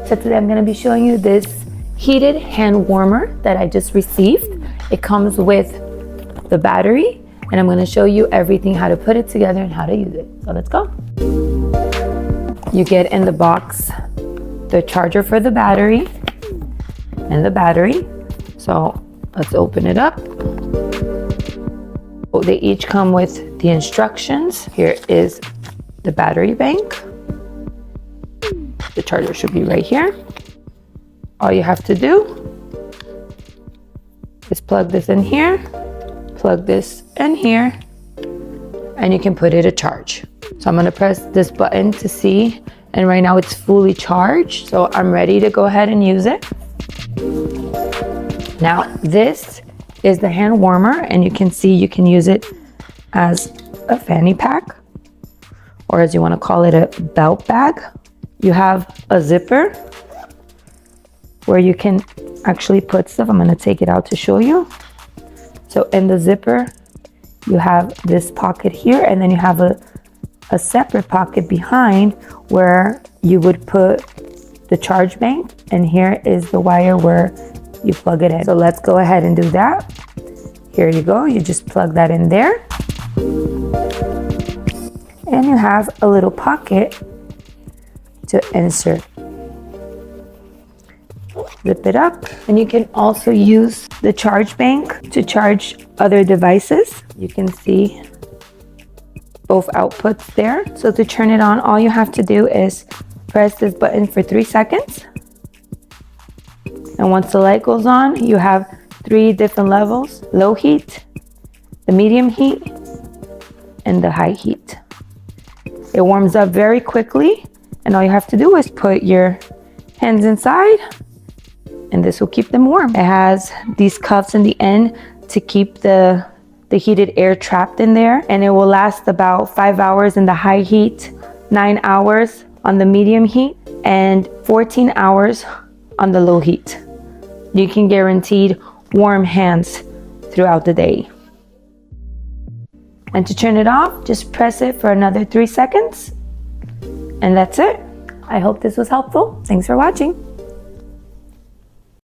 So today I'm going to be showing you this heated hand warmer that I just received. It comes with the battery, and I'm going to show you everything, how to put it together and how to use it. So let's go. You get in the box the charger for the battery and the battery. So let's open it up. They each come with the instructions. Here is the battery bank. The charger should be right here. All you have to do is plug this in here, plug this in here, and you can put it to charge. So I'm gonna press this button to see, and right now it's fully charged. So I'm ready to go ahead and use it. Now this is the hand warmer, and you can see you can use it as a fanny pack, or as you want to call it, a belt bag. You have a zipper where you can actually put stuff. I'm going to take it out to show you. So in the zipper you have this pocket here, and then you have a separate pocket behind where you would put the charge bank, and here is the wire where you plug it in. So let's go ahead and do that. Here you go. You just plug that in there, and you have a little pocket to insert. Zip it up, and you can also use the charge bank to charge other devices. You can see both outputs there. So to turn it on, all you have to do is press this button for 3 seconds. And once the light goes on, you have 3 different levels: low heat, the medium heat, and the high heat. It warms up very quickly, and all you have to do is put your hands inside, and this will keep them warm. It has these cuffs in the end to keep the heated air trapped in there, and it will last about 5 hours in the high heat, 9 hours on the medium heat, and 14 hours on the low heat. You can guaranteed warm hands throughout the day. And to turn it off, just press it for another 3 seconds, and that's it. I hope this was helpful. Thanks for watching.